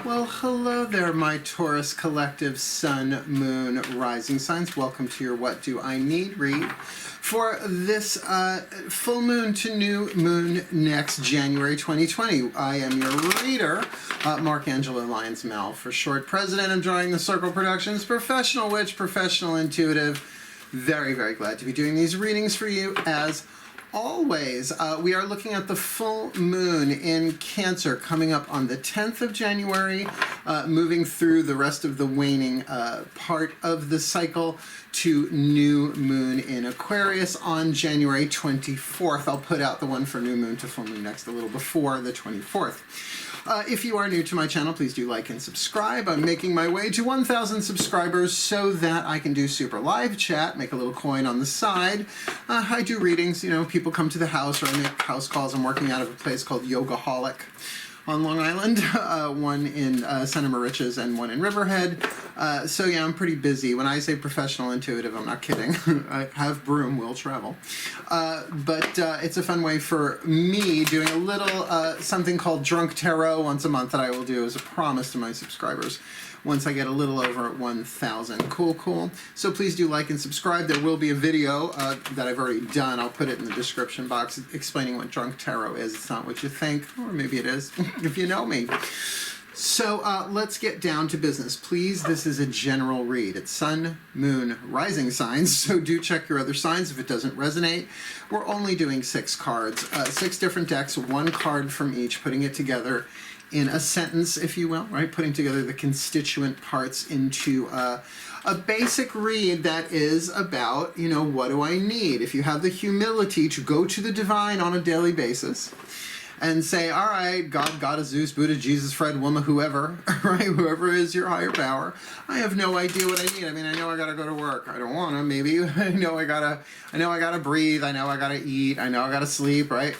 Well, hello there, my Taurus collective sun, moon, rising signs. Welcome to your What Do I Need read for this full moon to new moon next January 2020. I am your reader, Mark Angelo Lyons Mel for short, president of DrawingTheCircle Productions, professional witch, professional intuitive. Very, very glad to be doing these readings for you as always. We are looking at the full moon in Cancer coming up on the 10th of January, moving through the rest of the waning part of the cycle to new moon in Aquarius on January 24th. I'll put out the one for new moon to full moon next a little before the 24th. If you are new to my channel, please do like and subscribe. I'm making my way to 1,000 subscribers so that I can do super live chat, make a little coin on the side. I do readings, you know, people come to the house or I make house calls. I'm working out of a place called Yogaholic on Long Island, one in Santa Mauritius and one in Riverhead. So yeah, I'm pretty busy. When I say professional intuitive, I'm not kidding. I have broom, will travel. But it's a fun way for me doing a little something called Drunk Tarot once a month that I will do as a promise to my subscribers once I get a little over at 1,000. Cool, cool. So please do like and subscribe. There will be a video that I've already done. I'll put it in the description box explaining what Drunk Tarot is. It's not what you think, or maybe it is, if you know me. So let's get down to business. Please, this is a general read. It's sun, moon, rising signs, so do check your other signs if it doesn't resonate. We're only doing 6 cards, 6 different decks, 1 card from each, putting it together in a sentence, if you will, right? Putting together the constituent parts into a basic read that is about, you know, what do I need? If you have the humility to go to the divine on a daily basis and say, all right, God, Goddess, Zeus, Buddha, Jesus, Fred, woman, whoever, right? Whoever is your higher power. I have no idea what I need. I mean, I know I gotta go to work. I don't wanna, maybe. I know I gotta breathe. I know I gotta eat. I know I gotta sleep, right?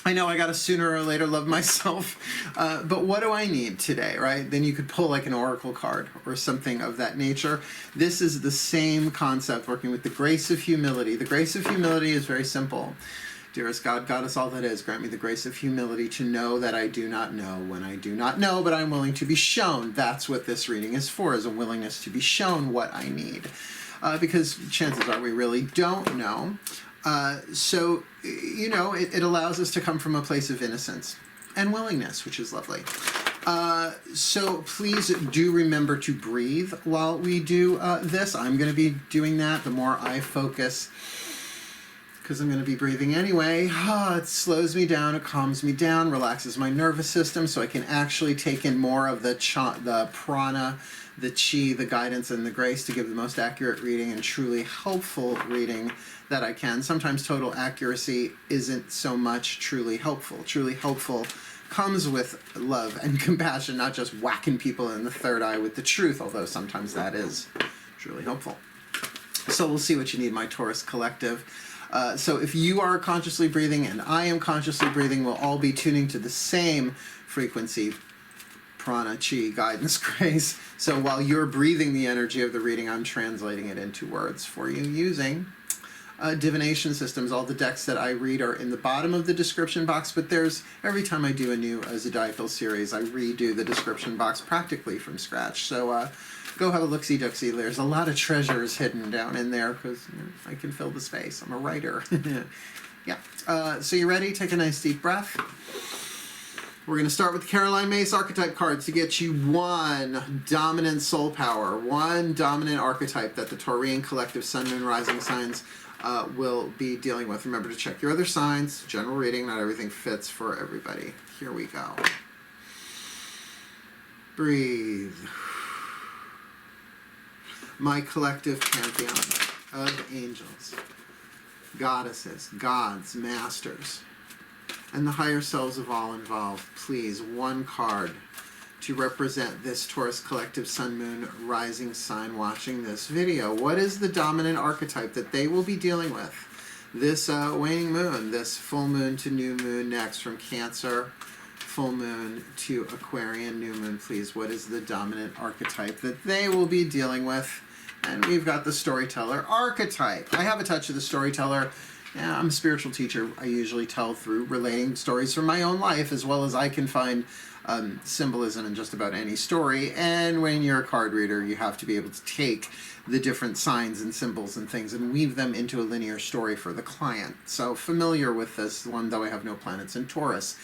I know I gotta sooner or later love myself, but what do I need today, right? Then you could pull like an oracle card or something of that nature. This is the same concept, working with the grace of humility. The grace of humility is very simple. Dearest God, Goddess, all that is, grant me the grace of humility to know that I do not know when I do not know, but I'm willing to be shown. That's what this reading is for, is a willingness to be shown what I need. Because chances are we really don't know. So, you know, it allows us to come from a place of innocence and willingness, which is lovely. So please do remember to breathe while we do this. I'm going to be doing that. The more I focus, because I'm going to be breathing anyway, it slows me down, it calms me down, relaxes my nervous system, so I can actually take in more of the prana, the chi, the guidance, and the grace to give the most accurate reading and truly helpful reading that I can. Sometimes total accuracy isn't so much truly helpful. Truly helpful comes with love and compassion, not just whacking people in the third eye with the truth, although sometimes that is truly helpful. So we'll see what you need, my Taurus collective. So if you are consciously breathing and I am consciously breathing, we'll all be tuning to the same frequency, prana, chi, guidance, grace. So while you're breathing the energy of the reading, I'm translating it into words for you using divination systems. All the decks that I read are in the bottom of the description box, but every time I do a new zodiacal series, I redo the description box practically from scratch. So go have a look-see-duck-see. There's a lot of treasures hidden down in there because I can fill the space. I'm a writer. Yeah. So you ready? Take a nice deep breath. We're going to start with the Caroline Myss archetype cards to get you 1 dominant soul power, 1 dominant archetype that the Taurian collective sun, moon, rising signs will be dealing with. Remember to check your other signs. General reading, not everything fits for everybody. Here we go. Breathe. My collective pantheon of angels, goddesses, gods, masters, and the higher selves of all involved, please, 1 card to represent this Taurus collective sun, moon, rising sign watching this video. What is the dominant archetype that they will be dealing with this waning moon, this full moon to new moon next, from Cancer, full moon to Aquarian, new moon, please? What is the dominant archetype that they will be dealing with? And we've got the storyteller archetype. I have a touch of the storyteller. Yeah, I'm a spiritual teacher. I usually tell through relating stories from my own life, as well as I can find symbolism in just about any story. And when you're a card reader, you have to be able to take the different signs and symbols and things and weave them into a linear story for the client. So familiar with this one, though I have no planets in Taurus.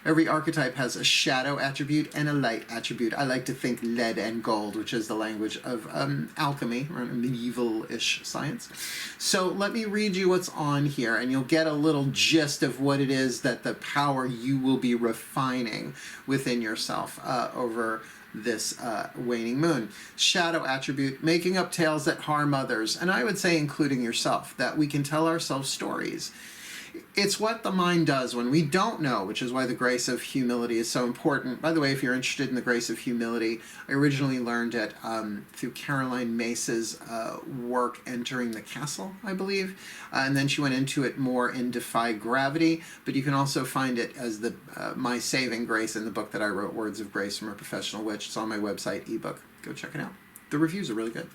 Every archetype has a shadow attribute and a light attribute. I like to think lead and gold, which is the language of alchemy, or medieval-ish science. So let me read you what's on here, and you'll get a little gist of what it is that the power you will be refining within yourself over this waning moon. Shadow attribute, making up tales that harm others, and I would say including yourself, that we can tell ourselves stories. It's what the mind does when we don't know, which is why the grace of humility is so important. By the way, if you're interested in the grace of humility, I originally learned it through Caroline Mace's work, Entering the Castle, I believe. And then she went into it more in Defy Gravity, but you can also find it as the My Saving Grace in the book that I wrote, Words of Grace from a Professional Witch. It's on my website, ebook. Go check it out. The reviews are really good.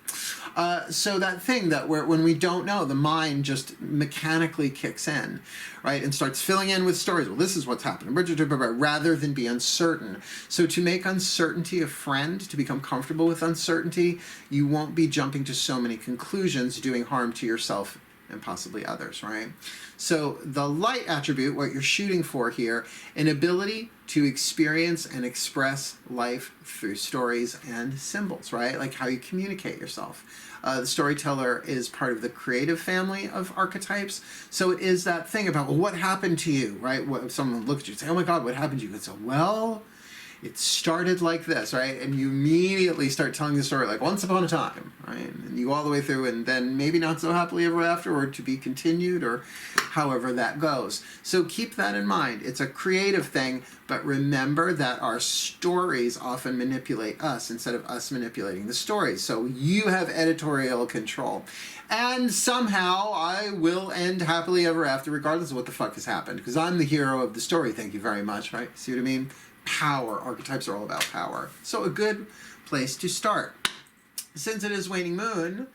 So that thing that when we don't know, the mind just mechanically kicks in, right, and starts filling in with stories. Well, this is what's happening, rather than be uncertain. So to make uncertainty a friend, to become comfortable with uncertainty, you won't be jumping to so many conclusions, doing harm to yourself and possibly others, right? So the light attribute, what you're shooting for here, an ability to experience and express life through stories and symbols, right? Like how you communicate yourself. The storyteller is part of the creative family of archetypes. So it is that thing about, well, what happened to you, right? If someone looks at you and say, oh my God, what happened to you? It's a, well, it started like this, right? And you immediately start telling the story like once upon a time, right? And you go all the way through, and then maybe not so happily ever after, or to be continued, or however that goes. So keep that in mind. It's a creative thing, but remember that our stories often manipulate us instead of us manipulating the stories. So you have editorial control. And somehow I will end happily ever after, regardless of what the fuck has happened, because I'm the hero of the story. Thank you very much, right? See what I mean? Power. Archetypes are all about power. So a good place to start. Since it is waning moon,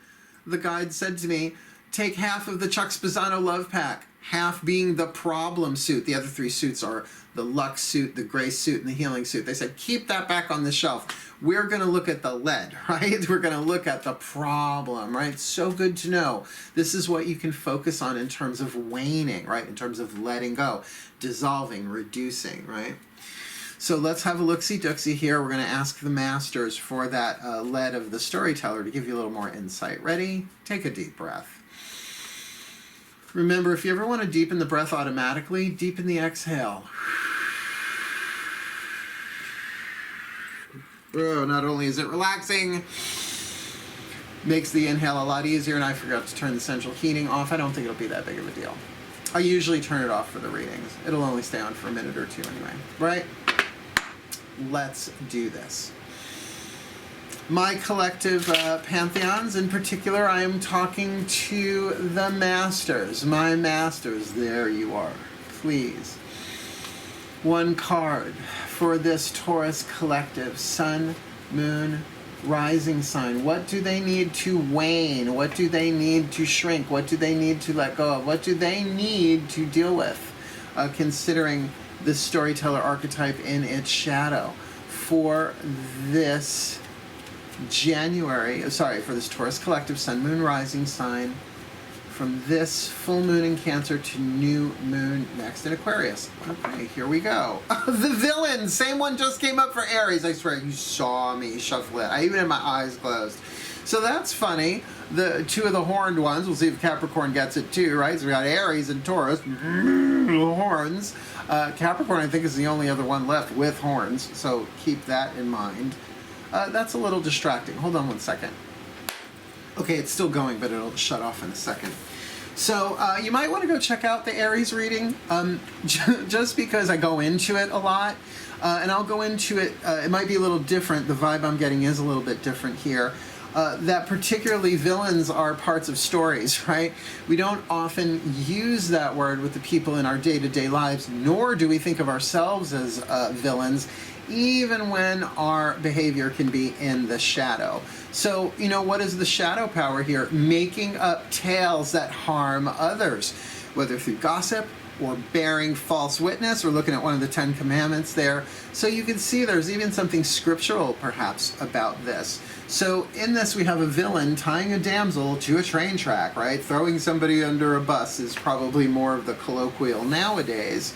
the guide said to me, take half of the Chuck Spezzano love pack, half being the problem suit. The other three suits are the luck suit, the grace suit, and the healing suit. They said, keep that back on the shelf. We're going to look at the lead, right? We're going to look at the problem, right? So good to know. This is what you can focus on in terms of waning, right? In terms of letting go, dissolving, reducing, right? So let's have a look-see-dooksy here. We're going to ask the masters for that lead of the storyteller to give you a little more insight. Ready? Take a deep breath. Remember, if you ever want to deepen the breath automatically, deepen the exhale. Oh, not only is it relaxing, makes the inhale a lot easier, and I forgot to turn the central heating off. I don't think it'll be that big of a deal. I usually turn it off for the readings. It'll only stay on for a minute or two anyway, right? Let's do this. My collective pantheons, in particular, I am talking to the masters. My masters, there you are. Please. One card for this Taurus collective. Sun, moon, rising sign. What do they need to wane? What do they need to shrink? What do they need to let go of? What do they need to deal with? Considering the storyteller archetype in its shadow for this for this Taurus collective sun, moon, rising sign, from this full moon in Cancer to new moon next in Aquarius. Okay, here we go. The villain, same one just came up for Aries. I swear, you saw me shuffle it. I even had my eyes closed. So that's funny. The two of the horned ones, we'll see if Capricorn gets it too, right? So we got Aries and Taurus, horns. Capricorn, I think, is the only other one left with horns, so keep that in mind. That's a little distracting. Hold on one second. Okay, it's still going, but it'll shut off in a second. So you might want to go check out the Aries reading, just because I go into it a lot. And I'll go into it, it might be a little different. The vibe I'm getting is a little bit different here. That particularly villains are parts of stories, right? We don't often use that word with the people in our day-to-day lives, nor do we think of ourselves as villains, even when our behavior can be in the shadow. So, you know, what is the shadow power here? Making up tales that harm others, whether through gossip, or bearing false witness. We're looking at one of the 10 commandments there. So you can see there's even something scriptural perhaps about this. So in this we have a villain tying a damsel to a train track, right? Throwing somebody under a bus is probably more of the colloquial nowadays.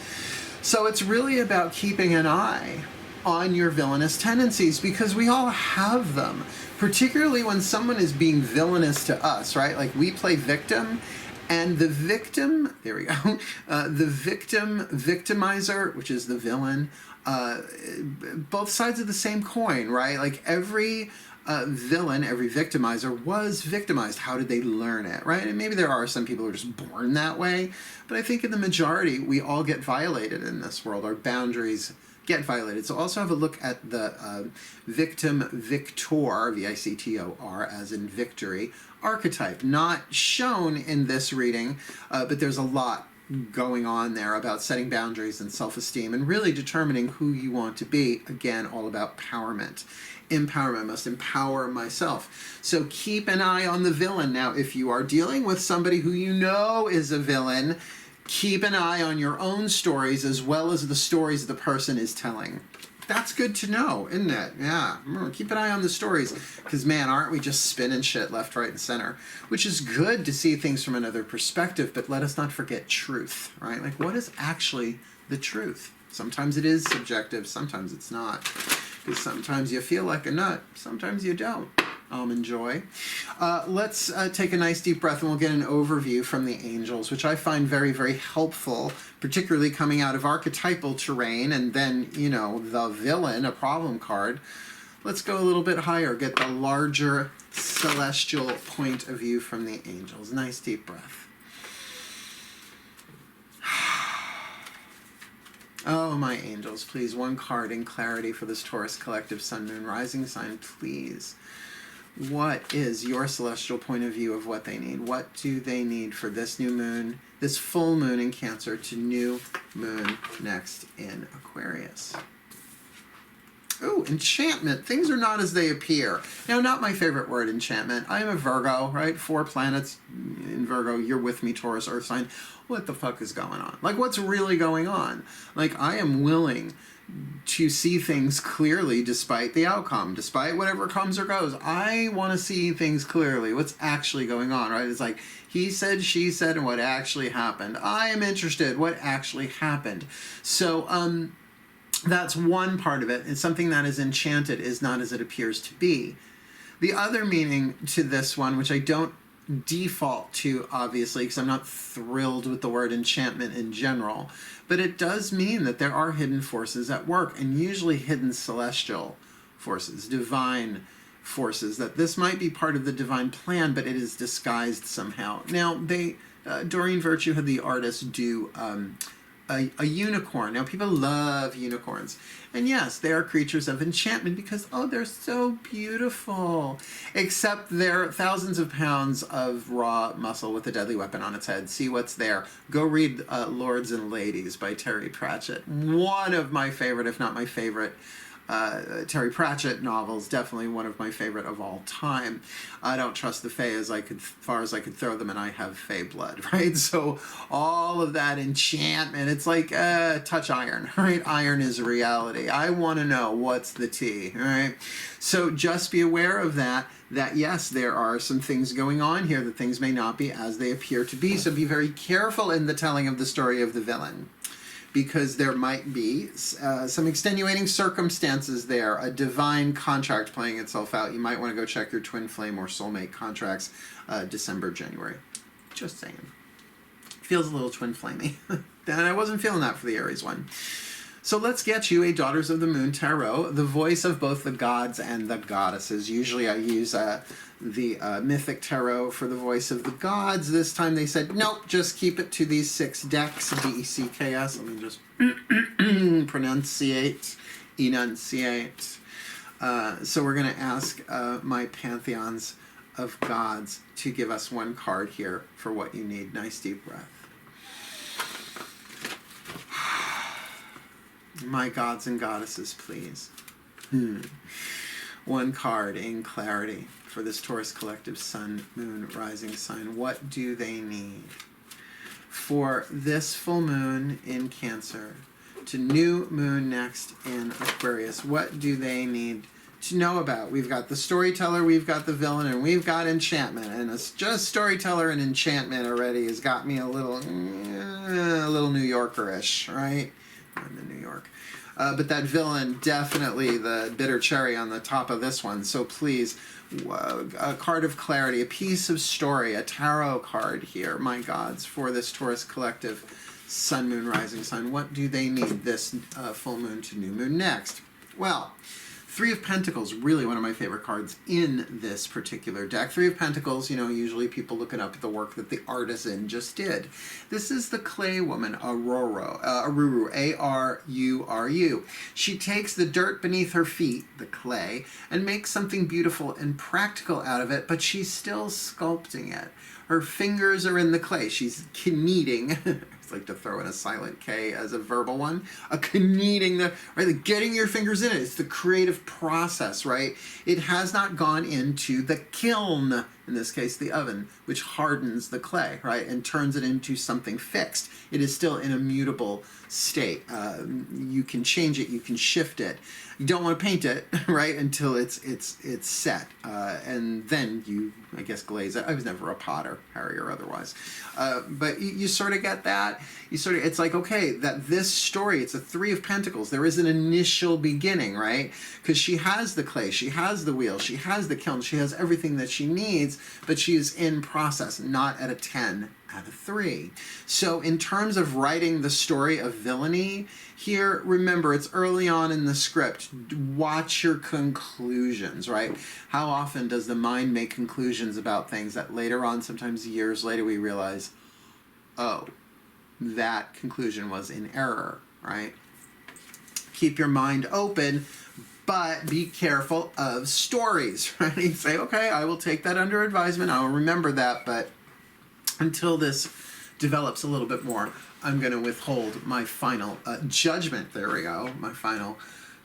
So it's really about keeping an eye on your villainous tendencies, because we all have them, particularly when someone is being villainous to us, right? Like we play victim, and the victim, there we go, the victimizer, which is the villain, both sides of the same coin, right? Like every villain, every victimizer was victimized. How did they learn it, right? And maybe there are some people who are just born that way, but I think in the majority, we all get violated in this world. Our boundaries get violated. So also have a look at the victim victor, V-I-C-T-O-R, as in victory, archetype. Not shown in this reading, but there's a lot going on there about setting boundaries and self-esteem and really determining who you want to be. Again, all about empowerment. Empowerment, I must empower myself. So keep an eye on the villain. Now, if you are dealing with somebody who you know is a villain, keep an eye on your own stories as well as the stories the person is telling. That's good to know, isn't it? Yeah, keep an eye on the stories, because man, aren't we just spinning shit left, right, and center? Which is good to see things from another perspective, but let us not forget truth, right? Like, what is actually the truth? Sometimes it is subjective, sometimes it's not. Because sometimes you feel like a nut, sometimes you don't. Almond joy. Let's take a nice deep breath and we'll get an overview from the angels, which I find very, very helpful, particularly coming out of archetypal terrain and then, you know, the villain, a problem card. Let's go a little bit higher, get the larger celestial point of view from the angels. Nice deep breath. Oh, my angels, please, one card in clarity for this Taurus collective sun, moon, rising sign, please. What is your celestial point of view of what they need? What do they need for this new moon, this full moon in Cancer to new moon next in Aquarius? Ooh, enchantment. Things are not as they appear. Now, not my favorite word, enchantment. I am a Virgo, right? 4 planets in Virgo. You're with me, Taurus, Earth sign. What the fuck is going on? Like, what's really going on? Like, I am willing to see things clearly despite the outcome, despite whatever comes or goes. I want to see things clearly. What's actually going on, right? It's like he said, she said, and what actually happened. I am interested. What actually happened? So, that's one part of it. And something that is enchanted is not as it appears to be. The other meaning to this one, which I don't default to, obviously, because I'm not thrilled with the word enchantment in general, but it does mean that there are hidden forces at work, and usually hidden celestial forces, divine forces, that this might be part of the divine plan, but it is disguised somehow. Now, Doreen Virtue had the artist do a unicorn. Now, people love unicorns. And yes, they are creatures of enchantment because, oh, they're so beautiful. Except they're thousands of pounds of raw muscle with a deadly weapon on its head. See what's there. Go read Lords and Ladies by Terry Pratchett. One of my favorite, if not my favorite, Terry Pratchett novels, definitely one of my favorite of all time. I don't trust the Fae as far as I could throw them, and I have Fae blood, right? So all of that enchantment, it's like touch iron, right? Iron is reality. I want to know what's the tea, right? So just be aware of that yes, there are some things going on here, that things may not be as they appear to be. So be very careful in the telling of the story of the villain, because there might be some extenuating circumstances there, a divine contract playing itself out. You might want to go check your twin flame or soulmate contracts December, January. Just saying. Feels a little twin flamey. And I wasn't feeling that for the Aries one. So let's get you a Daughters of the Moon Tarot, the voice of both the gods and the goddesses. Usually I use the Mythic Tarot for the voice of the gods. This time they said, nope, just keep it to these 6 decks, D-E-C-K-S. Let me just enunciate. So we're going to ask my pantheons of gods to give us one card here for what you need. Nice deep breath. My gods and goddesses, please. One card in clarity for this Taurus collective sun, moon, rising sign. What do they need? for this full moon in Cancer to new moon next in Aquarius. What do they need to know about? We've got the storyteller, we've got the villain, and we've got enchantment. And it's just storyteller and enchantment already has got me a little New Yorker-ish, right? I'm in New York. But that villain, definitely the bitter cherry on the top of this one. So please, a card of clarity, a piece of story, a tarot card here, my gods, for this Taurus collective Sun, Moon, Rising Sign. What do they need this full moon to new moon next? Well, Three of Pentacles, really one of my favorite cards in this particular deck. Three of Pentacles, you know, usually people looking up at the work that the artisan just did. This is the clay woman, Aruru, A-R-U-R-U. She takes the dirt beneath her feet, the clay, and makes something beautiful and practical out of it, but she's still sculpting it. Her fingers are in the clay. She's kneading. I like to throw in a silent K as a verbal one. Kneading, right? Getting your fingers in it. It's the creative process, right? It has not gone into the kiln, in this case the oven, which hardens the clay, right? And turns it into something fixed. It is still in a mutable state. You can change it, you can shift it. You don't want to paint it, right, until it's set. And then you, I guess, glaze it. I was never a potter, Harry or otherwise. But you sort of get that. It's like, okay, that this story, it's a Three of Pentacles. There is an initial beginning, right? Because she has the clay, she has the wheel, she has the kiln, she has everything that she needs, but she is in process, not at a 10 out of 3. So in terms of writing the story of villainy here, remember, it's early on in the script. Watch your conclusions, right? How often does the mind make conclusions about things that later on, sometimes years later, we realize, oh, that conclusion was in error, right? Keep your mind open, but be careful of stories, right? You say, okay, I will take that under advisement. I will remember that, but until this develops a little bit more, I'm going to withhold my final judgment. There we go, my final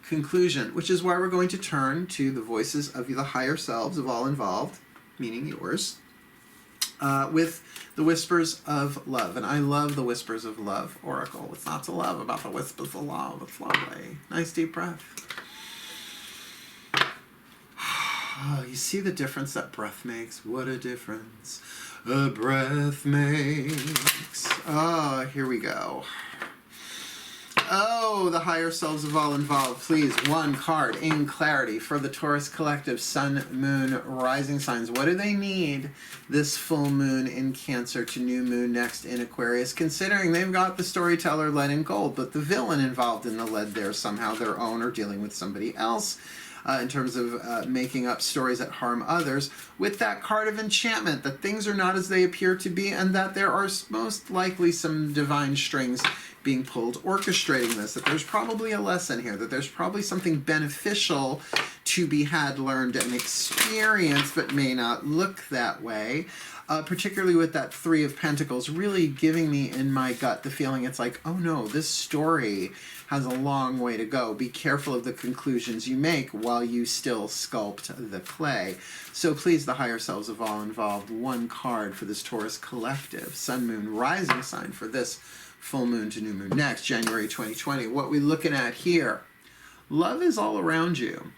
conclusion, which is why we're going to turn to the voices of the higher selves of all involved, meaning yours, with the Whispers of Love. And I love the Whispers of Love Oracle. What's not to love about the Whispers of Love? It's lovely. Nice deep breath. Oh, you see the difference that breath makes? What a difference a breath makes. Oh, here we go. Oh, the higher selves of all involved. Please, one card in clarity for the Taurus collective Sun, Moon, Rising signs. What do they need this full moon in Cancer to new moon next in Aquarius, considering they've got the storyteller lead and gold, but the villain involved in the lead there somehow their own or dealing with somebody else. In terms of making up stories that harm others, with that card of enchantment, that things are not as they appear to be, and that there are most likely some divine strings being pulled orchestrating this, that there's probably a lesson here, that there's probably something beneficial to be had, learned, and experienced, but may not look that way. Particularly with that Three of Pentacles, really giving me in my gut the feeling it's like, oh no, this story has a long way to go. Be careful of the conclusions you make while you still sculpt the clay. So please, the higher selves of all involved, one card for this Taurus collective, Sun, Moon, Rising sign for this full moon to new moon next, January 2020. What we're looking at here, love is all around you.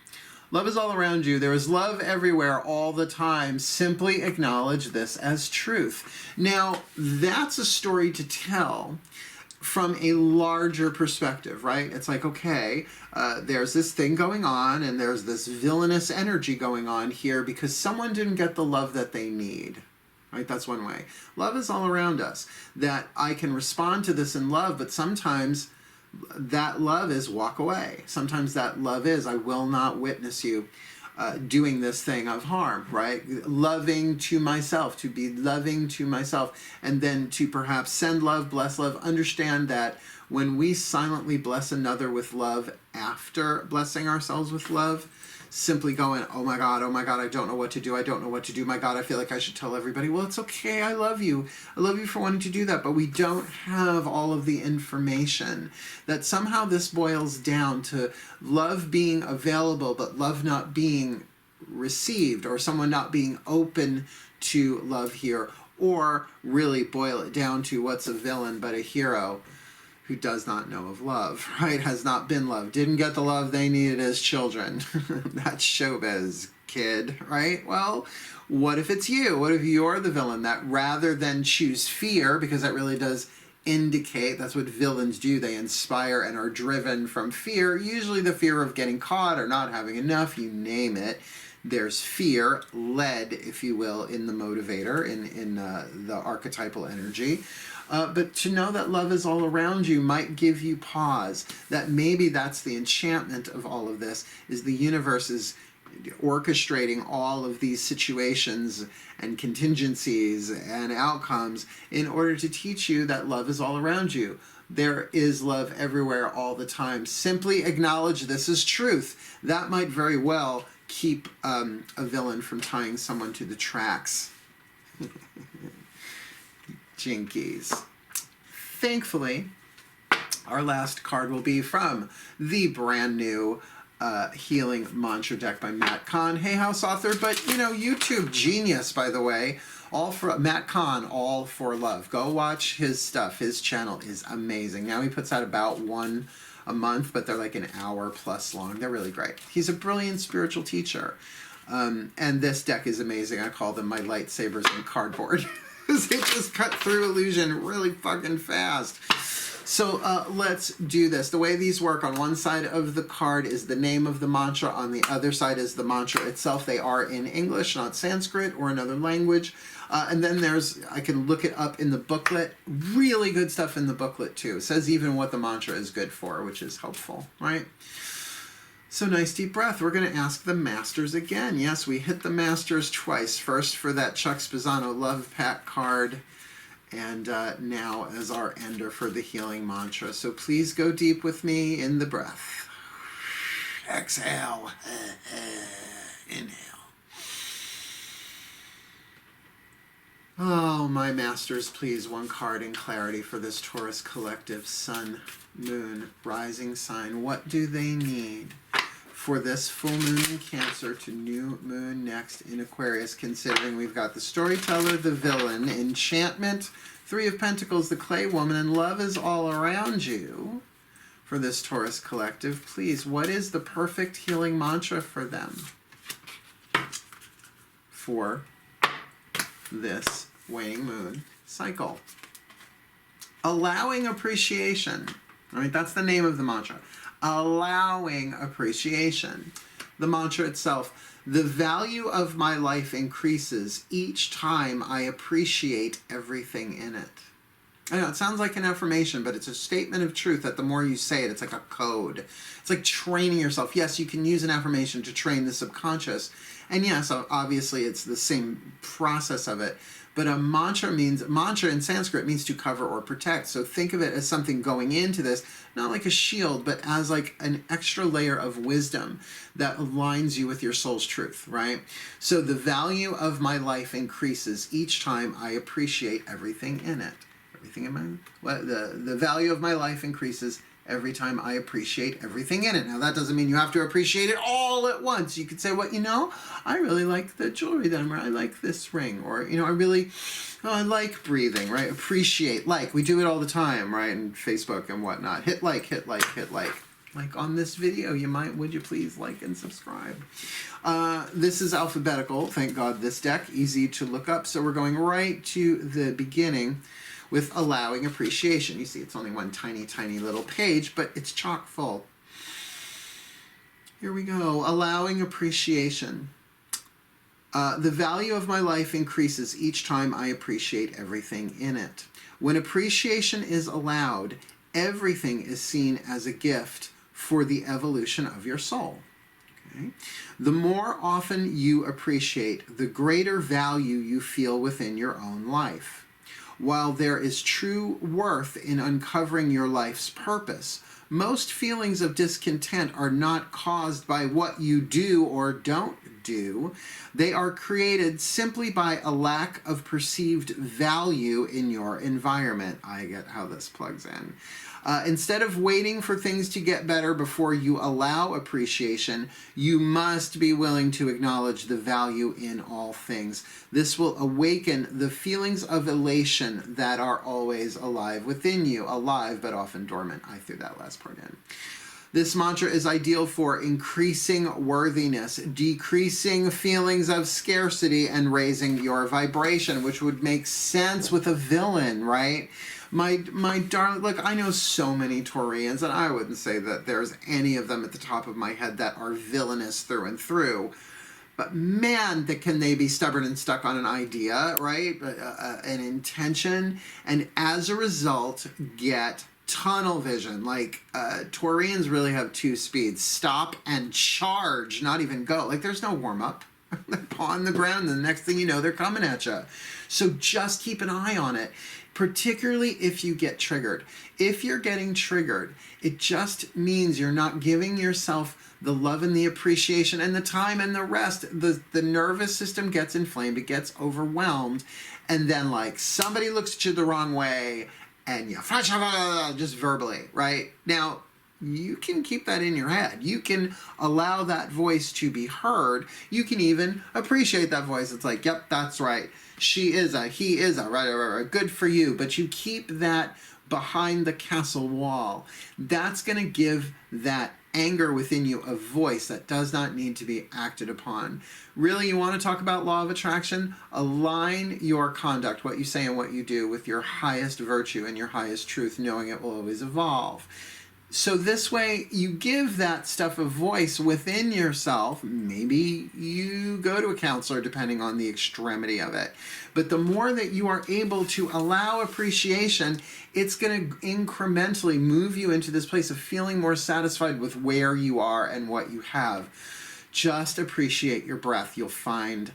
Love is all around you. There is love everywhere all the time. Simply acknowledge this as truth. Now, that's a story to tell from a larger perspective, right? It's like, okay, there's this thing going on, and there's this villainous energy going on here because someone didn't get the love that they need. Right? That's one way. Love is all around us. That I can respond to this in love, but sometimes that love is walk away. Sometimes that love is, I will not witness you doing this thing of harm, right? Loving to myself, to be loving to myself, and then to perhaps send love, bless love, understand that when we silently bless another with love after blessing ourselves with love, simply going, oh my God, I don't know what to do, I don't know what to do, my God, I feel like I should tell everybody, well, it's okay, I love you for wanting to do that, but we don't have all of the information, that somehow this boils down to love being available, but love not being received, or someone not being open to love here, Or really boil it down to what's a villain but a hero who does not know of love, right? Has not been loved, didn't get the love they needed as children. That's showbiz, kid, right? Well, what if it's you? What if you're the villain that rather than choose fear, because that really does indicate, that's what villains do, they inspire and are driven from fear, usually the fear of getting caught or not having enough, you name it. There's fear, led, if you will, in the motivator, in the archetypal energy. But to know that love is all around you might give you pause, that maybe that's the enchantment of all of this, is the universe is orchestrating all of these situations and contingencies and outcomes in order to teach you that love is all around you. There is love everywhere all the time. Simply acknowledge this is truth. That might very well keep a villain from tying someone to the tracks. Jinkies. Thankfully, our last card will be from the brand new Healing Mantra deck by Matt Kahn, Hay House author, but YouTube genius, by the way. All for Matt Kahn, all for love. Go watch his stuff. His channel is amazing. Now he puts out about one a month, but they're like an hour plus long. They're really great. He's a brilliant spiritual teacher. And this deck is amazing. I call them my lightsabers in cardboard. They just cut through illusion really fucking fast. So let's do this. The way these work, on one side of the card is the name of the mantra. On the other side is the mantra itself. They are in English, not Sanskrit or another language. And then I can look it up in the booklet. Really good stuff in the booklet too. It says even what the mantra is good for, which is helpful, right? So nice deep breath. We're going to ask the masters again. Yes, we hit the masters twice. First for that Chuck Spezzano Love Pack card, and now as our ender for the healing mantra. So please go deep with me in the breath. Exhale. Inhale. Oh, my masters, please, one card in clarity for this Taurus collective sun, moon, rising sign. What do they need for this full moon in Cancer to new moon next in Aquarius, considering we've got the storyteller, the villain, enchantment, Three of Pentacles, the clay woman, and love is all around you for this Taurus collective. Please, what is the perfect healing mantra for them for this waning moon cycle? Allowing appreciation. All right, that's the name of the mantra. Allowing appreciation. The mantra itself: the value of my life increases each time I appreciate everything in it. I know it sounds like an affirmation, but it's a statement of truth that the more you say it, it's like a code. It's like training yourself. Yes, you can use an affirmation to train the subconscious. And yes, obviously it's the same process of it. But a mantra in Sanskrit means to cover or protect. So think of it as something going into this, not like a shield, but as like an extra layer of wisdom that aligns you with your soul's truth, right? So the value of my life increases each time I appreciate everything in it. The value of my life increases every time I appreciate everything in it. Now, that doesn't mean you have to appreciate it all at once. You could say, well, I really like the jewelry that I'm wearing. I like this ring. Or, I like breathing, right? Appreciate, we do it all the time, right? And Facebook and whatnot. Hit like, hit like, hit like. Like on this video, would you please like and subscribe? This is alphabetical, thank God, this deck. Easy to look up. So we're going right to the beginning with allowing appreciation. You see, it's only one tiny, tiny little page, but it's chock full. Here we go. Allowing appreciation. The value of my life increases each time I appreciate everything in it. When appreciation is allowed, everything is seen as a gift for the evolution of your soul. Okay? The more often you appreciate, the greater value you feel within your own life. While there is true worth in uncovering your life's purpose, most feelings of discontent are not caused by what you do or don't do. They are created simply by a lack of perceived value in your environment. I get how this plugs in. Instead of waiting for things to get better before you allow appreciation, you must be willing to acknowledge the value in all things. This will awaken the feelings of elation that are always alive within you. Alive, but often dormant. I threw that last part in. This mantra is ideal for increasing worthiness, decreasing feelings of scarcity, and raising your vibration, which would make sense with a villain, right? My darling, look, I know so many Taurians, and I wouldn't say that there's any of them at the top of my head that are villainous through and through. But man, can they be stubborn and stuck on an idea, right? An intention, and as a result, get tunnel vision. Like, Taurians really have two speeds: stop and charge, not even go. Like, there's no warm-up. They're pawing the ground, and the next thing you know, they're coming at you. So just keep an eye on it, particularly if you get triggered. If you're getting triggered, it just means you're not giving yourself the love and the appreciation and the time and the rest. The nervous system gets inflamed, it gets overwhelmed, and then, like, somebody looks at you the wrong way, and you just verbally, right? Now, you can keep that in your head. You can allow that voice to be heard. You can even appreciate that voice. It's like, yep, that's right. She is a, he is a, right, good for you. But you keep that behind the castle wall. That's going to give that anger within you a voice that does not need to be acted upon. Really, you want to talk about law of attraction? Align your conduct, what you say and what you do, with your highest virtue and your highest truth, knowing it will always evolve. So this way, you give that stuff a voice within yourself. Maybe you go to a counselor, depending on the extremity of it. But the more that you are able to allow appreciation, it's going to incrementally move you into this place of feeling more satisfied with where you are and what you have. Just appreciate your breath. You'll find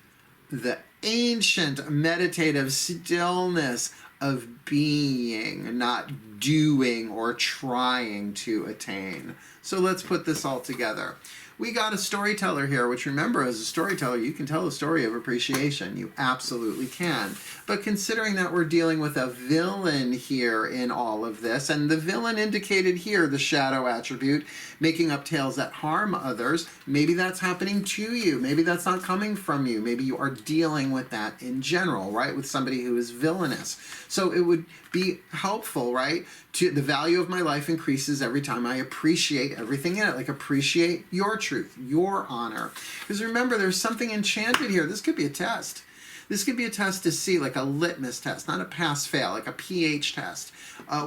the ancient meditative stillness of being, not doing or trying to attain. So let's put this all together. We got a storyteller here, which, remember, as a storyteller, you can tell a story of appreciation. You absolutely can. But considering that we're dealing with a villain here in all of this, and the villain indicated here, the shadow attribute, making up tales that harm others, maybe that's happening to you. Maybe that's not coming from you. Maybe you are dealing with that in general, right? With somebody who is villainous. So it would be helpful, right? The value of my life increases every time I appreciate everything in it. Like, appreciate your truth, your honor. Because remember, there's something enchanted here. This could be a test. This could be a test to see, like a litmus test, not a pass-fail, like a pH test.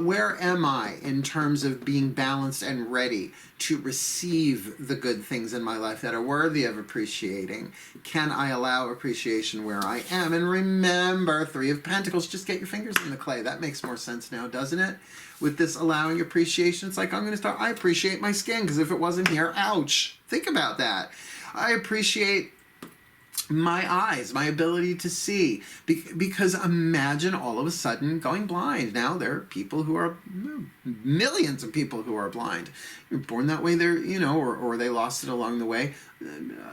Where am I in terms of being balanced and ready to receive the good things in my life that are worthy of appreciating? Can I allow appreciation where I am? And remember, Three of Pentacles, just get your fingers in the clay. That makes more sense now, doesn't it? With this allowing appreciation, it's like, I'm going to start, I appreciate my skin, because if it wasn't here, ouch. Think about that. I appreciate my eyes, my ability to see, because imagine all of a sudden going blind. Now there are people who are, millions of people who are blind. You're born that way, they're, you know, or they lost it along the way.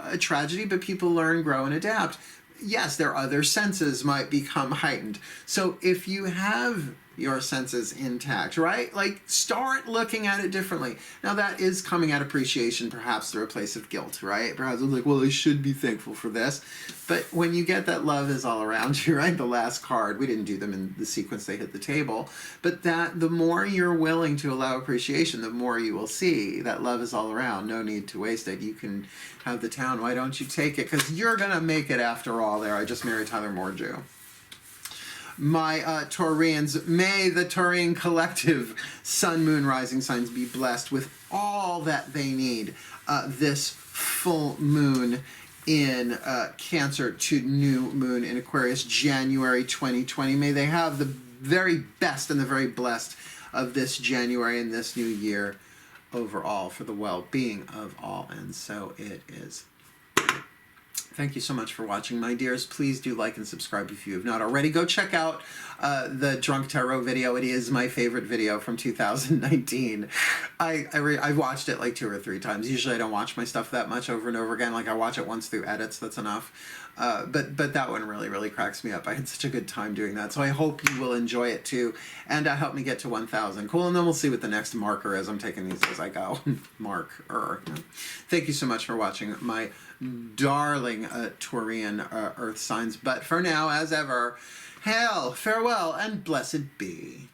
A tragedy, but people learn, grow, and adapt. Yes, their other senses might become heightened. So if you have your senses intact, right? Like, start looking at it differently. Now, that is coming at appreciation, perhaps through a place of guilt, right? Perhaps it's like, well, I should be thankful for this. But when you get that love is all around you, right? The last card, we didn't do them in the sequence they hit the table, but that the more you're willing to allow appreciation, the more you will see that love is all around. No need to waste it. You can have the town. Why don't you take it? Because you're going to make it after all there. I just married Tyler Mordew. My Taurians, may the Taurian collective sun, moon, rising signs be blessed with all that they need this full moon in Cancer to new moon in Aquarius, January 2020. May they have the very best and the very blessed of this January and this new year overall, for the well-being of all. And so it is. Thank you so much for watching, my dears. Please do like and subscribe if you have not already. Go check out the Drunk Tarot video. It is my favorite video from 2019. I've watched it like 2 or 3 times. Usually I don't watch my stuff that much over and over again. Like I watch it once through edits, that's enough. But that one really cracks me up. I had such a good time doing that. So I hope you will enjoy it too. And help me get to 1,000. Cool, and then we'll see what the next marker is. I'm taking these as I go. Marker. Thank you so much for watching, my darling Taurian earth signs. But for now, as ever, hail, farewell, and blessed be.